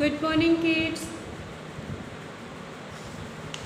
Good morning kids.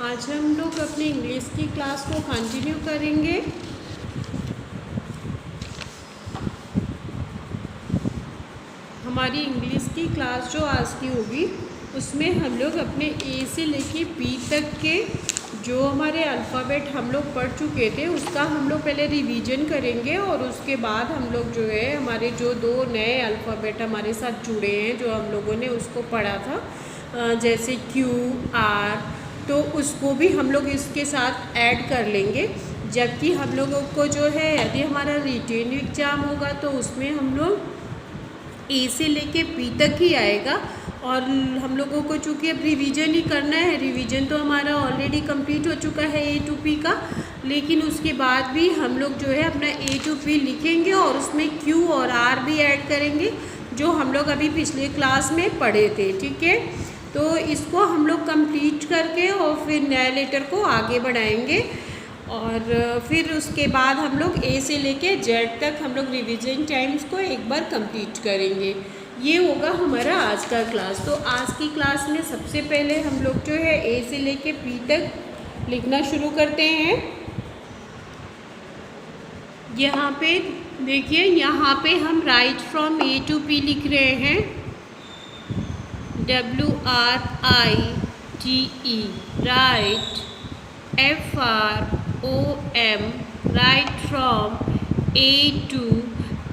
आज हम लोग अपनी इंग्लिश की क्लास को कंटिन्यू करेंगे। हमारी इंग्लिश की क्लास जो आज की होगी उसमें हम लोग अपने ए से लेके पी तक के जो हमारे अल्फ़ाबेट हम लोग पढ़ चुके थे उसका हम लोग पहले रिवीजन करेंगे और उसके बाद हम लोग जो है हमारे जो दो नए अल्फ़ाबेट हमारे साथ जुड़े हैं जो हम लोगों ने उसको पढ़ा था, जैसे क्यू आर, तो उसको भी हम लोग इसके साथ ऐड कर लेंगे। जबकि हम लोगों को जो है यदि हमारा रिटेन एग्ज़ाम होगा तो उसमें हम लोग ए से लेके पी तक ही आएगा और हम लोगों को चूँकि अब रिवीजन ही करना है, रिवीजन तो हमारा ऑलरेडी कंप्लीट हो चुका है ए टू पी का, लेकिन उसके बाद भी हम लोग जो है अपना ए टू पी लिखेंगे और उसमें क्यू और आर भी ऐड करेंगे जो हम लोग अभी पिछले क्लास में पढ़े थे। ठीक है, तो इसको हम लोग कंप्लीट करके और फिर नए लेटर को आगे बढ़ाएंगे और फिर उसके बाद हम लोग ए से लेके जेड तक हम लोग रिवीजन टाइम्स को एक बार कंप्लीट करेंगे। ये होगा हमारा आज का क्लास। तो आज की क्लास में सबसे पहले हम लोग जो है ए से लेके पी तक लिखना शुरू करते हैं। यहाँ पे देखिए, यहाँ पे हम write from A to P लिख रहे हैं, WRITE, write, FROM, write from A to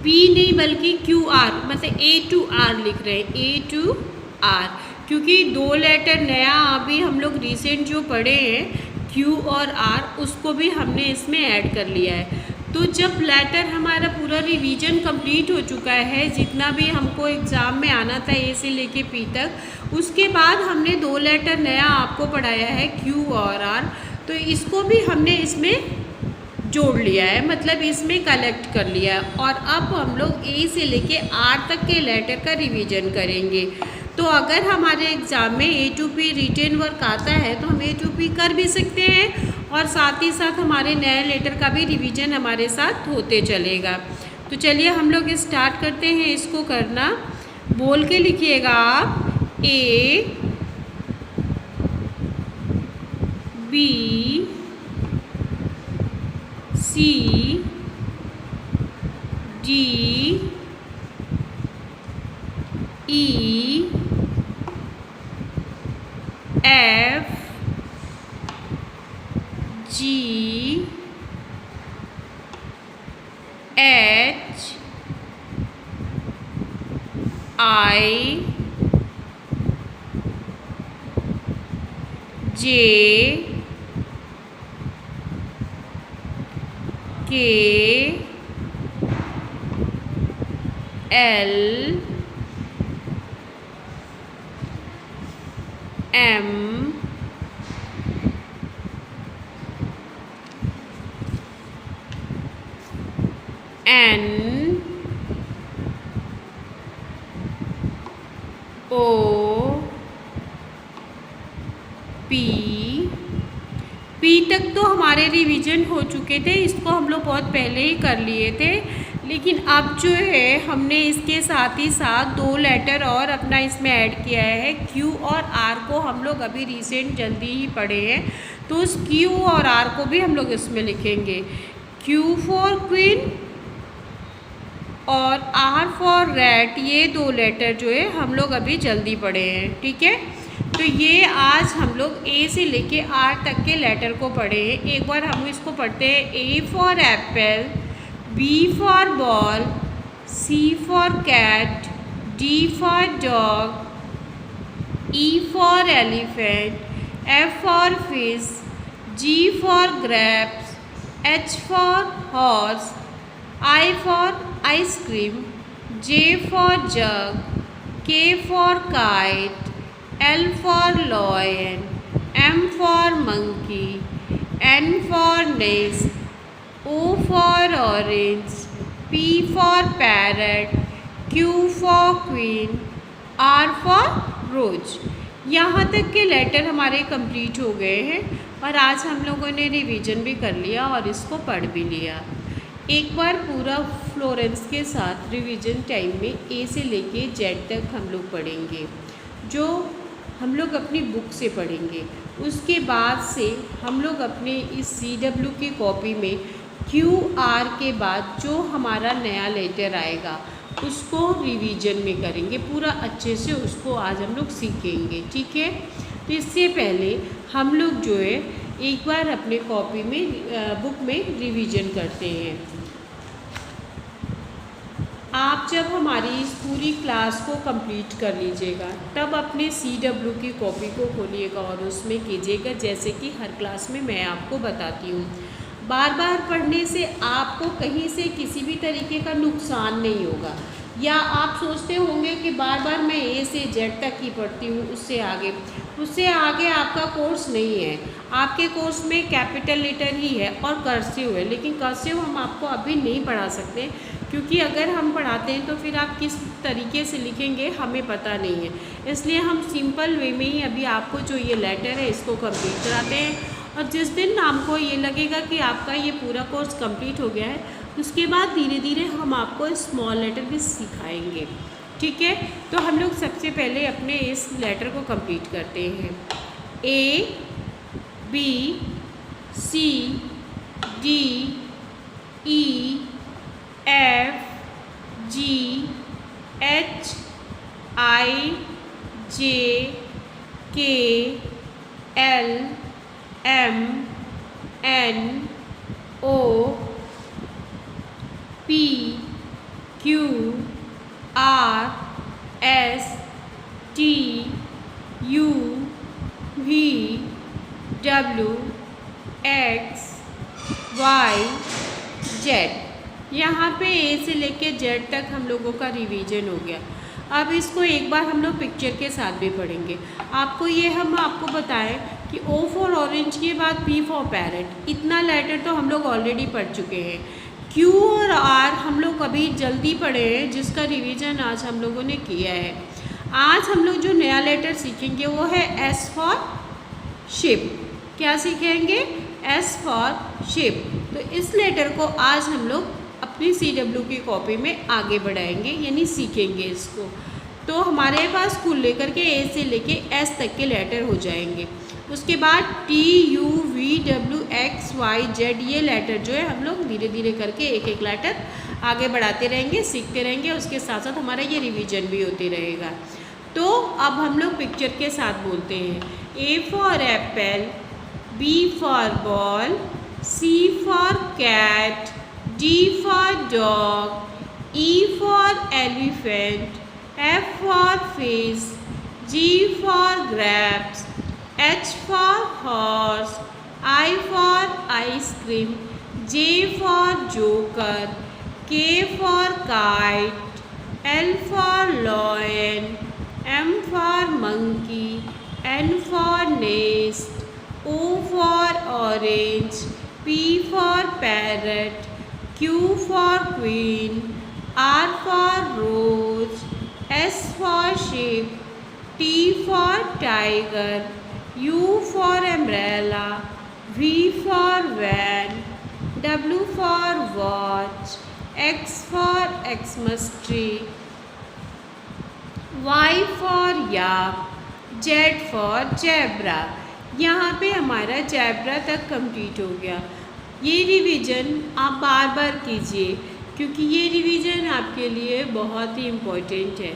P नहीं बल्कि क्यू आर, मतलब ए टू आर लिख रहे हैं, ए टू आर, क्योंकि दो लेटर नया अभी हम लोग रिसेंट जो पढ़े हैं क्यू और आर उसको भी हमने इसमें ऐड कर लिया है। तो जब लेटर हमारा पूरा रिवीजन कंप्लीट हो चुका है, जितना भी हमको एग्ज़ाम में आना था ए से लेके पी तक, उसके बाद हमने दो लेटर नया आपको पढ़ाया है क्यू और आर, तो इसको भी हमने इसमें जोड़ लिया है, मतलब इसमें कलेक्ट कर लिया है। और अब हम लोग ए से लेके आर तक के लेटर का रिवीजन करेंगे। तो अगर हमारे एग्ज़ाम में ए टू पी रिटेन वर्क आता है तो हम ए टू पी कर भी सकते हैं और साथ ही साथ हमारे नए लेटर का भी रिवीजन हमारे साथ होते चलेगा। तो चलिए हम लोग स्टार्ट करते हैं इसको करना। बोल के लिखिएगा आप, A B C D E F G H I J K L M N O P तक तो हमारे रिवीजन हो चुके थे, इसको हम लोग बहुत पहले ही कर लिए थे, लेकिन अब जो है हमने इसके साथ ही साथ दो लेटर और अपना इसमें ऐड किया है। क्यू और आर को हम लोग अभी रिसेंट जल्दी ही पढ़े हैं, तो उस क्यू और आर को भी हम लोग इसमें लिखेंगे। क्यू फॉर क्वीन और आर फॉर रैट, ये दो लेटर जो है हम लोग अभी जल्दी पढ़े हैं। ठीक है, तो ये आज हम लोग ए से लेके आर तक के लेटर को पढ़े हैं। एक बार हम इसको पढ़ते हैं। A for apple, B for ball, C for cat, D for dog, E for elephant, F for fish, G for grapes, H for horse, I for ice cream, J for jug, K for kite, L for lion, M for monkey, N for nest, O for orange, P for parrot, Q for queen, R for rose। यहाँ तक के letter हमारे complete हो गए हैं और आज हम लोगों ने रिवीजन भी कर लिया और इसको पढ़ भी लिया। एक बार पूरा फ्लोरेंस के साथ रिवीजन टाइम में ए से लेके जेड तक हम लोग पढ़ेंगे। जो हम लोग अपनी बुक से पढ़ेंगे। उसके बाद से हम लोग अपने इस CW की कॉपी में QR के बाद जो हमारा नया लेटर आएगा उसको रिवीजन में करेंगे, पूरा अच्छे से उसको आज हम लोग सीखेंगे। ठीक है, तो इससे पहले हम लोग जो है एक बार अपने कॉपी में बुक में रिवीजन करते हैं। आप जब हमारी इस पूरी क्लास को कंप्लीट कर लीजिएगा तब अपने CW की कॉपी को खोलिएगा और उसमें कीजिएगा जैसे कि हर क्लास में मैं आपको बताती हूँ। बार बार पढ़ने से आपको कहीं से किसी भी तरीके का नुकसान नहीं होगा। या आप सोचते होंगे कि बार बार मैं A से Z तक ही पढ़ती हूँ, उससे आगे आपका कोर्स नहीं है। आपके कोर्स में कैपिटल लेटर ही है और कर्सिव है, लेकिन कर्सिव हम आपको अभी नहीं पढ़ा सकते क्योंकि अगर हम पढ़ाते हैं तो फिर आप किस तरीके से लिखेंगे हमें पता नहीं है। इसलिए हम सिंपल वे में ही अभी आपको जो ये लेटर है इसको कंप्लीट कराते हैं। और जिस दिन हमको ये लगेगा कि आपका ये पूरा कोर्स कंप्लीट हो गया है उसके बाद धीरे धीरे हम आपको स्मॉल लेटर भी सिखाएंगे। ठीक है, तो हम लोग सबसे पहले अपने इस लेटर को कंप्लीट करते हैं। A B C D E F G H I J K L M N O P Q R S T U V W X Y Z। यहाँ पे A से लेके Z तक हम लोगों का रिवीजन हो गया। अब इसको एक बार हम लोग पिक्चर के साथ भी पढ़ेंगे। हम आपको बताएं कि O फॉर ऑरेंज के बाद P फॉर पैरेट, इतना लेटर तो हम लोग ऑलरेडी पढ़ चुके हैं। Q और R हम लोग अभी जल्दी पढ़े हैं जिसका रिवीजन आज हम लोगों ने किया है। आज हम लोग जो नया लेटर सीखेंगे वो है S फॉर शिप। क्या सीखेंगे? S for ship. तो इस लेटर को आज हम लोग अपनी CW की कॉपी में आगे बढ़ाएंगे, यानी सीखेंगे इसको। तो हमारे पास कुल लेकर के A से लेके S तक के लेटर हो जाएंगे। उसके बाद T U V W X Y Z ये लेटर जो है हम लोग धीरे धीरे करके एक एक लेटर आगे बढ़ाते रहेंगे, सीखते रहेंगे। उसके साथ साथ हमारा ये रिवीजन भी होते रहेगा। तो अब हम लोग पिक्चर के साथ बोलते हैं। A for apple, B for ball, C for cat, D for dog, E for elephant, F for fish, G for grapes, H for horse, I for ice cream, J for joker, K for kite, L for lion, M for monkey, N for nest, O for orange, P for parrot, Q for queen, R for rose, S for sheep, T for tiger, U for umbrella, V for van, W for watch, X for Xmas tree, Y for yak, Z for zebra। यहाँ पे हमारा zebra तक complete हो गया। ये revision आप बार बार कीजिए क्योंकि ये रिवीजन आपके लिए बहुत ही इम्पोर्टेंट है।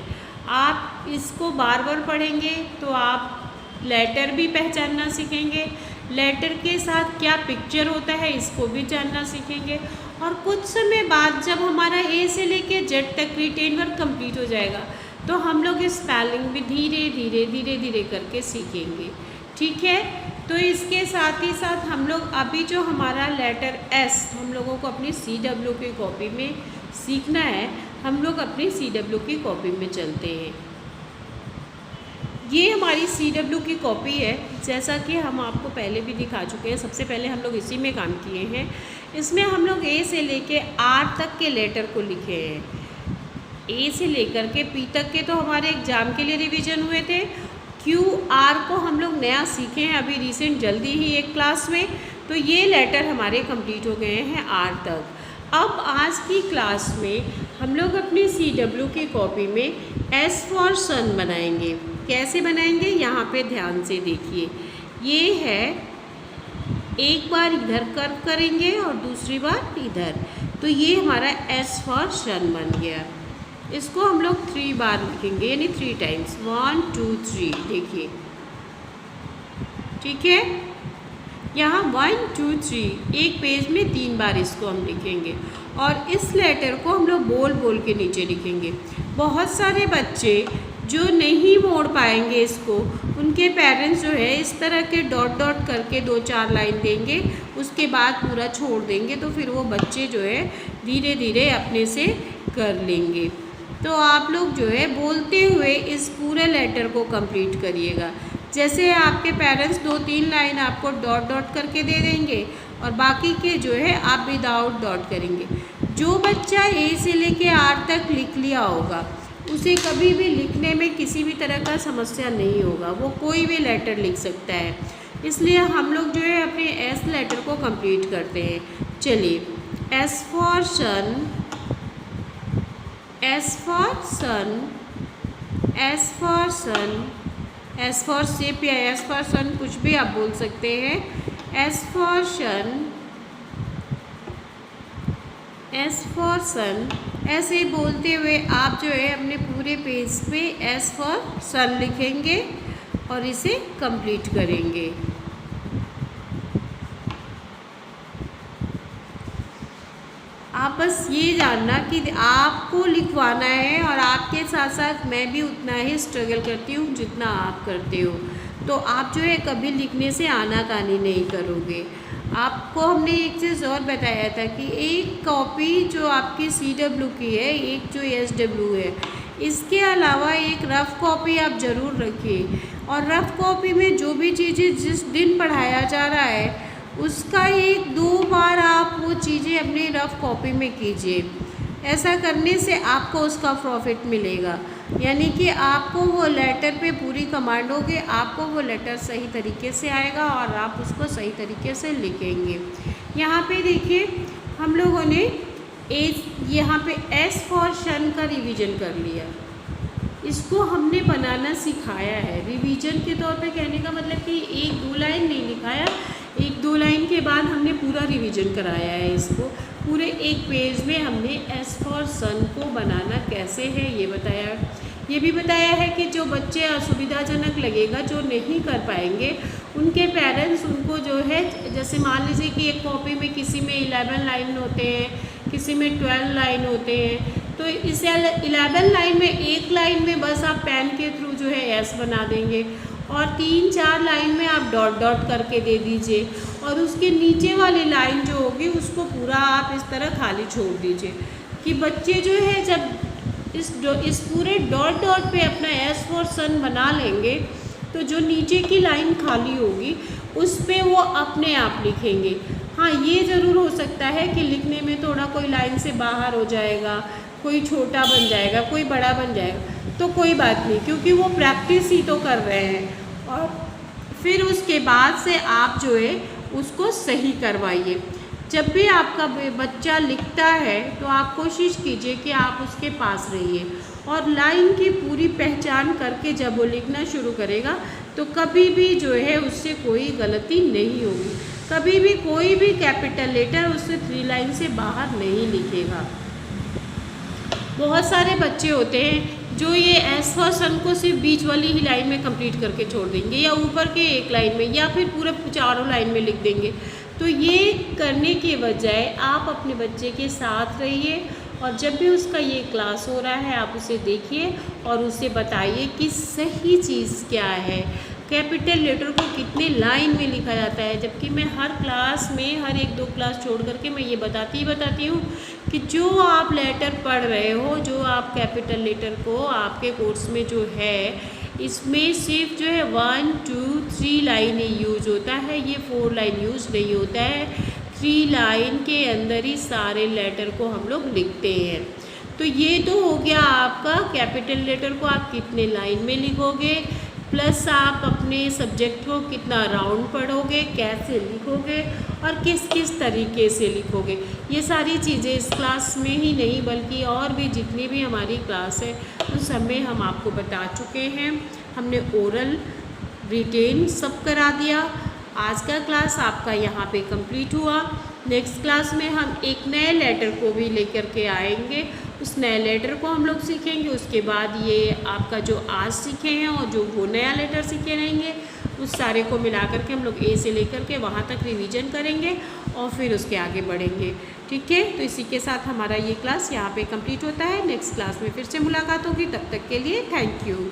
आप इसको बार बार पढ़ेंगे तो आप लेटर भी पहचानना सीखेंगे, लेटर के साथ क्या पिक्चर होता है इसको भी जानना सीखेंगे। और कुछ समय बाद जब हमारा A से लेके Z तक रिटेन वर्क कंप्लीट हो जाएगा तो हम लोग स्पेलिंग भी धीरे धीरे करके सीखेंगे। ठीक है, तो इसके साथ ही साथ हम लोग अभी जो हमारा लेटर S हम लोगों को अपनी CW की कॉपी में सीखना है, हम लोग अपनी CW की कॉपी में चलते हैं। ये हमारी CW की कॉपी है, जैसा कि हम आपको पहले भी दिखा चुके हैं। सबसे पहले हम लोग इसी में काम किए हैं। इसमें हम लोग A से लेके R तक के लेटर को लिखे हैं। A से लेकर के P तक के तो हमारे एग्ज़ाम के लिए रिवीजन हुए थे। QR को हम लोग नया सीखे हैं अभी रिसेंट, जल्दी ही एक क्लास में। तो ये लेटर हमारे कंप्लीट हो गए हैं R तक। अब आज की क्लास में हम लोग अपनी CW की कॉपी में एस फॉर सन बनाएंगे। कैसे बनाएंगे, यहाँ पे ध्यान से देखिए। ये है, एक बार इधर कर्व करेंगे और दूसरी बार इधर, तो ये हमारा एस फॉर सन बन गया। इसको हम लोग 3 बार लिखेंगे, यानी 3 टाइम्स, 1 2 3। देखिए, ठीक है। यहाँ 1 2 3 एक पेज में 3 बार इसको हम लिखेंगे और इस लेटर को हम लोग बोल बोल के नीचे लिखेंगे। बहुत सारे बच्चे जो नहीं मोड़ पाएंगे इसको, उनके पेरेंट्स जो है इस तरह के डॉट डॉट करके 2-4 लाइन देंगे, उसके बाद पूरा छोड़ देंगे, तो फिर वो बच्चे जो है धीरे धीरे अपने से कर लेंगे। तो आप लोग जो है बोलते हुए इस पूरे लेटर को कंप्लीट करिएगा। जैसे आपके पेरेंट्स 2-3 लाइन आपको डॉट डॉट करके दे देंगे और बाकी के जो है आप विदाउट डॉट करेंगे। जो बच्चा ए से लेके आर तक लिख लिया होगा, उसे कभी भी लिखने में किसी भी तरह का समस्या नहीं होगा, वो कोई भी लेटर लिख सकता है। इसलिए हम लोग जो है अपने एस लेटर को कंप्लीट करते हैं। चलिए, S for sun, S for sun, S for sun, S for ship या एस फॉर सन, कुछ भी आप बोल सकते हैं। S for sun, S for sun, ऐसे बोलते हुए आप जो है अपने पूरे पेज पे एस फॉर सन लिखेंगे और इसे कंप्लीट करेंगे। आप बस ये जानना कि आपको लिखवाना है और आपके साथ साथ मैं भी उतना ही स्ट्रगल करती हूँ जितना आप करते हो। तो आप जो है कभी लिखने से आनाकानी नहीं करोगे। आपको हमने एक चीज़ और बताया था कि एक कॉपी जो आपकी CW की है, एक जो SW है, इसके अलावा एक रफ़ कॉपी आप ज़रूर रखिए। और रफ़ कॉपी में जो भी चीज़ें जिस दिन पढ़ाया जा रहा है उसका 1-2 बार आप वो चीज़ें अपनी रफ़ कॉपी में कीजिए। ऐसा करने से आपको उसका प्रॉफिट मिलेगा, यानी कि आपको वो लेटर पे पूरी कमांड होगी, आपको वो लेटर सही तरीके से आएगा और आप उसको सही तरीके से लिखेंगे। यहाँ पे देखिए, हम लोगों ने यहाँ पे एस फॉर सन का रिवीजन कर लिया। इसको हमने बनाना सिखाया है। रिवीजन के तौर पे कहने का मतलब कि 1-2 लाइन नहीं लिखाया, 1-2 लाइन के बाद हमने पूरा रिवीजन कराया है। इसको पूरे एक पेज में हमने एस फॉर सन को बनाना कैसे है ये बताया। ये भी बताया है कि जो बच्चे असुविधाजनक लगेगा, जो नहीं कर पाएंगे, उनके पेरेंट्स उनको जो है, जैसे मान लीजिए कि एक कॉपी में किसी में 11 लाइन होते हैं, किसी में 12 लाइन होते हैं, तो इस 11 लाइन में एक लाइन में बस आप पेन के थ्रू जो है एस बना देंगे और 3-4 लाइन में आप डॉट डॉट करके दे दीजिए और उसके नीचे वाली लाइन जो होगी उसको पूरा आप इस तरह खाली छोड़ दीजिए कि बच्चे जो है जब इस पूरे डॉट डॉट पे अपना एस फॉर सन बना लेंगे तो जो नीचे की लाइन खाली होगी उस पर वो अपने आप लिखेंगे। हाँ, ये ज़रूर हो सकता है कि लिखने में थोड़ा कोई लाइन से बाहर हो जाएगा, कोई छोटा बन जाएगा, कोई बड़ा बन जाएगा, तो कोई बात नहीं, क्योंकि वो प्रैक्टिस ही तो कर रहे हैं। और फिर उसके बाद से आप जो है उसको सही करवाइए। जब भी आपका बच्चा लिखता है तो आप कोशिश कीजिए कि आप उसके पास रहिए और लाइन की पूरी पहचान करके जब वो लिखना शुरू करेगा तो कभी भी जो है उससे कोई गलती नहीं होगी। कभी भी कोई भी कैपिटल लेटर उससे 3 लाइन से बाहर नहीं लिखेगा। बहुत सारे बच्चे होते हैं जो ये एस फॉर सन को सिर्फ बीच वाली ही लाइन में कंप्लीट करके छोड़ देंगे या ऊपर के एक लाइन में या फिर पूरे 4 लाइन में लिख देंगे। तो ये करने के बजाय आप अपने बच्चे के साथ रहिए और जब भी उसका ये क्लास हो रहा है आप उसे देखिए और उसे बताइए कि सही चीज़ क्या है, कैपिटल लेटर को कितने लाइन में लिखा जाता है। जबकि मैं हर क्लास में हर 1-2 क्लास छोड़ करके मैं ये बताती हूँ कि जो आप लेटर पढ़ रहे हो, जो आप कैपिटल लेटर को आपके कोर्स में जो है इसमें सिर्फ जो है 1, 2, 3 लाइन ही यूज होता है, ये 4 लाइन यूज नहीं होता है। 3 लाइन के अंदर ही सारे लेटर को हम लोग लिखते हैं। तो ये तो हो गया आपका कैपिटल लेटर को आप कितने लाइन में लिखोगे, प्लस आप अपने सब्जेक्ट को कितना राउंड पढ़ोगे, कैसे लिखोगे और किस किस तरीके से लिखोगे। ये सारी चीज़ें इस क्लास में ही नहीं बल्कि और भी जितनी भी हमारी क्लास है उन सब में हम आपको बता चुके हैं। हमने ओरल, रिटेन सब करा दिया। आज का क्लास आपका यहाँ पे कंप्लीट हुआ। नेक्स्ट क्लास में हम एक नए लेटर को भी लेकर के आएंगे। उस नए लेटर को हम लोग सीखेंगे। उसके बाद ये आपका जो आज सीखे हैं और जो वो नया लेटर सीखे रहेंगे उस सारे को मिला करके हम लोग ए से लेकर के वहाँ तक रिवीजन करेंगे और फिर उसके आगे बढ़ेंगे। ठीक है, तो इसी के साथ हमारा ये क्लास यहाँ पे कंप्लीट होता है। नेक्स्ट क्लास में फिर से मुलाकात होगी। तब तक के लिए थैंक यू।